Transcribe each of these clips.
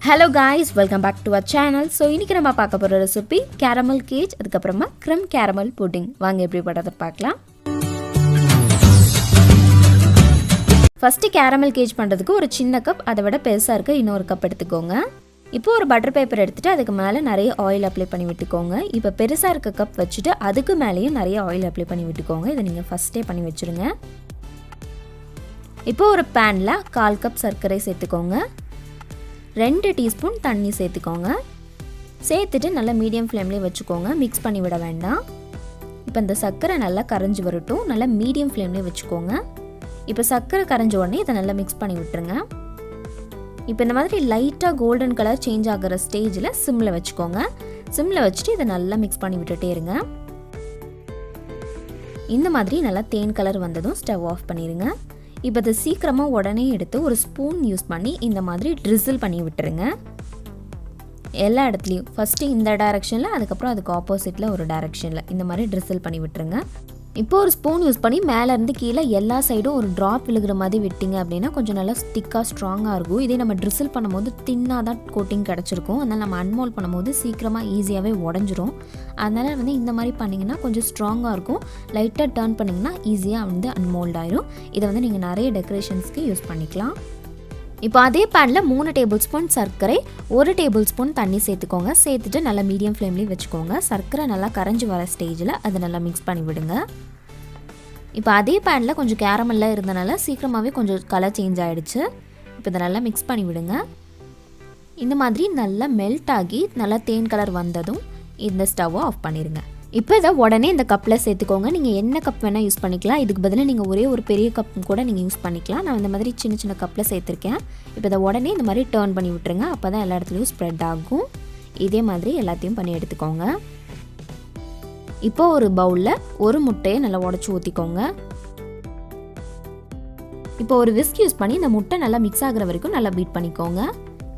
Hello guys, welcome back to our channel. So இன்னைக்கு நம்ம பார்க்க போற ரெசிபி caramel cake அதுக்கு அப்புறமா creme caramel pudding. வாங்க எப்படி பண்றத பார்க்கலாம். ஃபர்ஸ்ட் caramel cake பண்றதுக்கு ஒரு சின்ன கப் அதை விட பெருசா இருக்க இன்னொரு கப் எடுத்துக்கோங்க. இப்போ ஒரு பட்டர் பேப்பர் எடுத்துட்டு அதுக்கு மேல நிறைய ஆயில் அப்ளை பண்ணி விட்டுக்கோங்க. இப்போ பெருசா இருக்க கப் வச்சிட்டு அதுக்கு மேலயும் நிறைய ஆயில் அப்ளை பண்ணி விட்டுக்கோங்க. இத நீங்க ஃபர்ஸ்டே பண்ணி வெச்சிருங்க. இப்போ ஒரு panல 1/4 கப் சர்க்கரை சேர்த்துக்கோங்க. 2 டீஸ்பூன் தண்ணி சேர்த்துக்கோங்க. சேர்த்துட்டு நல்லா மீடியம் ஃப்ளேம்லயே வச்சுக்கோங்க. மிக்ஸ் பண்ணி விட வேண்டாம். இப்போ இந்த சர்க்கரை நல்லா கரைஞ்சு வரட்டும். நல்லா மீடியம் ஃப்ளேம்லயே வச்சுக்கோங்க. இப்போ சர்க்கரை கரைஞ்ச உடனே இதை நல்லா மிக்ஸ் பண்ணி விட்டுருங்க. இப்போ இந்த மாதிரி லைட்டாக கோல்டன் கலர் சேஞ்ச் ஆகிற ஸ்டேஜில் சிம்மில் வச்சுக்கோங்க. சிம்மில் வச்சுட்டு இதை நல்லா மிக்ஸ் பண்ணி விட்டுட்டே இருங்க. இந்த மாதிரி நல்லா தேன் கலர் வந்ததும் ஸ்டவ் ஆஃப் பண்ணிடுங்க. இப்போ இதை சீக்கிரமாக உடனே எடுத்து ஒரு ஸ்பூன் யூஸ் பண்ணி இந்த மாதிரி ட்ரிசில் பண்ணி விட்டுருங்க. எல்லா இடத்துலையும் ஃபஸ்ட்டு இந்த டைரெக்ஷனில், அதுக்கப்புறம் அதுக்கு ஆப்போசிட்டில் ஒரு டைரெக்ஷனில் இந்த மாதிரி ட்ரிசில் பண்ணி விட்டுருங்க. இப்போ ஒரு ஸ்பூன் யூஸ் பண்ணி மேலேருந்து கீழே எல்லா சைடும் ஒரு ட்ராப் விழுகிற மாதிரி விட்டிங்க அப்படின்னா கொஞ்சம் நல்லா திக்காக ஸ்ட்ராங்காக இருக்கும். இதே நம்ம ட்ரிசில் பண்ணும்போது தின்னாக தான் கோட்டிங் கிடச்சிருக்கும். அதனால் நம்ம அன்மோல்ட் பண்ணும்போது சீக்கிரமாக ஈஸியாகவே உடஞ்சிரும். அதனால் இந்த மாதிரி பண்ணிங்கன்னா கொஞ்சம் ஸ்ட்ராங்காக இருக்கும். லைட்டாக டர்ன் பண்ணிங்கன்னா ஈஸியாக அன்மோல்ட் ஆயிரும். இதை நீங்கள் நிறைய டெக்கரேஷன்ஸ்க்கு யூஸ் பண்ணிக்கலாம். இப்போ அதே பேனில் 3 டேபிள் ஸ்பூன் சர்க்கரை, 1 டேபிள் ஸ்பூன் தண்ணி சேர்த்துக்கோங்க. சேர்த்துட்டு நல்லா மீடியம் ஃப்ளேம்லேயே வச்சுக்கோங்க. சர்க்கரை நல்லா கரைஞ்சி வர ஸ்டேஜில் அதை நல்லா மிக்ஸ் பண்ணி விடுங்க. இப்போ அதே பேனில் கொஞ்சம் கேரமெல்லாம் இருந்தனால சீக்கிரமாகவே கொஞ்சம் கலர் சேஞ்ச் ஆகிடுச்சு. இப்போ இதை நல்லா மிக்ஸ் பண்ணி விடுங்க. இந்த மாதிரி நல்லா மெல்ட் ஆகி நல்லா தேன் கலர் வந்ததும் இந்த ஸ்டவ்வை ஆஃப் பண்ணிடுங்க. இப்போ இதை உடனே இந்த கப்பில் சேர்த்துக்கோங்க. நீங்கள் என்ன கப் வேணால் யூஸ் பண்ணிக்கலாம். இதுக்கு பதிலாக நீங்கள் ஒரே ஒரு பெரிய கப் கூட நீங்கள் யூஸ் பண்ணிக்கலாம். நான் இந்த மாதிரி சின்ன சின்ன கப்பில் சேர்த்துருக்கேன். இப்போ இதை உடனே இந்த மாதிரி டர்ன் பண்ணி விட்டுருங்க. அப்போ தான் எல்லா இடத்துலையும் ஸ்ப்ரெட் ஆகும். இதே மாதிரி எல்லாத்தையும் பண்ணி எடுத்துக்கோங்க. இப்போ ஒரு பவுலில் ஒரு முட்டையை நல்லா உடச்சி ஊற்றிக்கோங்க. இப்போ ஒரு விஸ்க் யூஸ் பண்ணி இந்த முட்டை நல்லா மிக்ஸ் ஆகிற வரைக்கும் நல்லா பீட் பண்ணிக்கோங்க.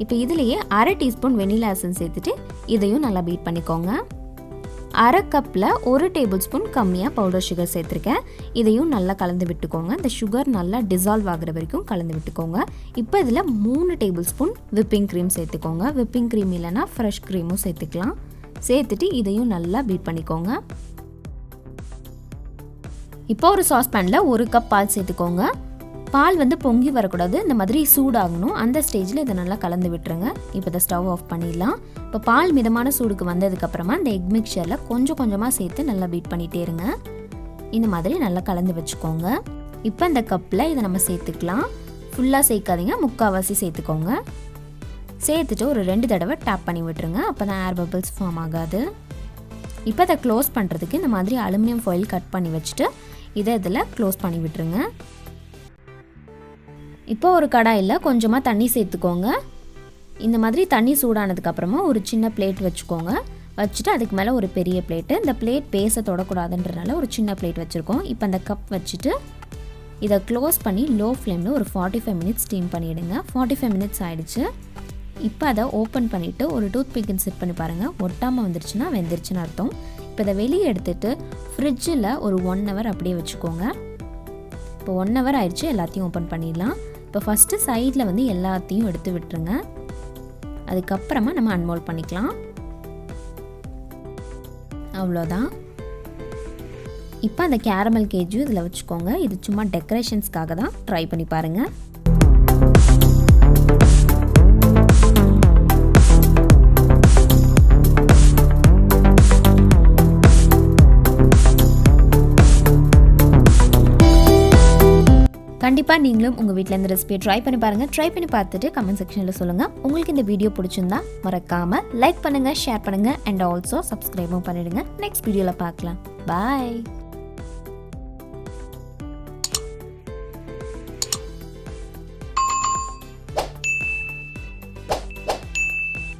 இப்போ இதுலேயே 1/2 டீஸ்பூன் வெனிலா எசன்ஸ் சேர்த்துட்டு இதையும் நல்லா பீட் பண்ணிக்கோங்க. 1/2 கப்பில் 1 டேபிள் ஸ்பூன் கம்மியாக பவுடர் சுகர் சேர்த்துருக்கேன். இதையும் நல்லா கலந்து விட்டுக்கோங்க. இந்த சுகர் நல்லா டிசால்வ் ஆகிற வரைக்கும் கலந்து விட்டுக்கோங்க. இப்போ இதில் 3 டேபிள் ஸ்பூன் விப்பிங் க்ரீம் சேர்த்துக்கோங்க. விப்பிங் க்ரீம் இல்லைனா ஃப்ரெஷ் க்ரீமும் சேர்த்துக்கலாம். சேர்த்துட்டு இதையும் நல்லா பீட் பண்ணிக்கோங்க. இப்போ ஒரு சாஸ்பேனில் 1 கப் பால் சேர்த்துக்கோங்க. பால் பொங்கி வரக்கூடாது, இந்த மாதிரி சூடாகணும். அந்த ஸ்டேஜில் இதை நல்லா கலந்து விட்டுருங்க. இப்போ இதை ஸ்டவ் ஆஃப் பண்ணிடலாம். இப்போ பால் மிதமான சூடுக்கு வந்ததுக்கப்புறமா இந்த எக் மிக்சரில் கொஞ்சம் கொஞ்சமாக சேர்த்து நல்லா பீட் பண்ணிகிட்டே இருங்க. இந்த மாதிரி நல்லா கலந்து வச்சுக்கோங்க. இப்போ இந்த கப்பில் இதை நம்ம சேர்த்துக்கலாம். ஃபுல்லாக சேர்க்காதீங்க, முக்கால்வாசி சேர்த்துக்கோங்க. சேர்த்துட்டு ஒரு 2 தடவை டேப் பண்ணி விட்டுருங்க. அப்போ தான் ஏர் பபிள்ஸ் ஃபார்ம் ஆகாது. இப்போ இதை க்ளோஸ் பண்ணுறதுக்கு இந்த மாதிரி அலுமினியம் ஃபாயில் கட் பண்ணி வச்சுட்டு இதை இதில் க்ளோஸ் பண்ணி விட்டுருங்க. இப்போ ஒரு கடாயில் கொஞ்சமாக தண்ணி சேர்த்துக்கோங்க. இந்த மாதிரி தண்ணி சூடானதுக்கப்புறமா ஒரு சின்ன பிளேட் வச்சுக்கோங்க. வச்சுட்டு அதுக்கு மேலே ஒரு பெரிய பிளேட்டு, இந்த பிளேட் பேச தொடக்கூடாதுன்றனால ஒரு சின்ன பிளேட் வச்சுருக்கோம். இப்போ அந்த கப் வச்சுட்டு இதை க்ளோஸ் பண்ணி லோ ஃப்ளேமில் ஒரு 45 மினிட்ஸ் ஸ்டீம் பண்ணிவிடுங்க. 45 மினிட்ஸ் ஆகிடுச்சு. இப்போ அதை ஓப்பன் பண்ணிவிட்டு ஒரு டூத் பிக்கின் செட் பண்ணி பாருங்கள். ஒட்டாமல் வந்துருச்சுன்னா வெந்துருச்சுன்னு அர்த்தம். இப்போ இதை வெளியே எடுத்துகிட்டு ஃப்ரிட்ஜில் ஒரு 1 ஹவர் அப்படியே வச்சுக்கோங்க. இப்போ 1 ஹவர் ஆயிடுச்சு. எல்லாத்தையும் ஓப்பன் பண்ணிடலாம். இப்போ ஃபஸ்ட்டு சைடில் எல்லாத்தையும் எடுத்து விட்டுருங்க. அதுக்கப்புறமா நம்ம அன்மோல்ட் பண்ணிக்கலாம். அவ்வளோதான். இப்போ அந்த கேரமல் கேஜும் இதில் வச்சுக்கோங்க. இது சும்மா டெக்கரேஷன்ஸ்க்காக தான். ட்ரை பண்ணி பாருங்கள். கண்டிப்பாக நீங்களும் உங்கள் வீட்டில் இந்த ரெசிபியை ட்ரை பண்ணி பாருங்கள். ட்ரை பண்ணி பார்த்துட்டு கமெண்ட் செக்ஷனில் சொல்லுங்கள். உங்களுக்கு இந்த வீடியோ பிடிச்சிருந்தா மறக்காமல் லைக் பண்ணுங்கள், ஷேர் பண்ணுங்கள் அண்ட் ஆல்சோ சப்ஸ்கிரைபும் பண்ணிவிடுங்க. நெக்ஸ்ட் வீடியோவில் பார்க்கலாம். பாய்.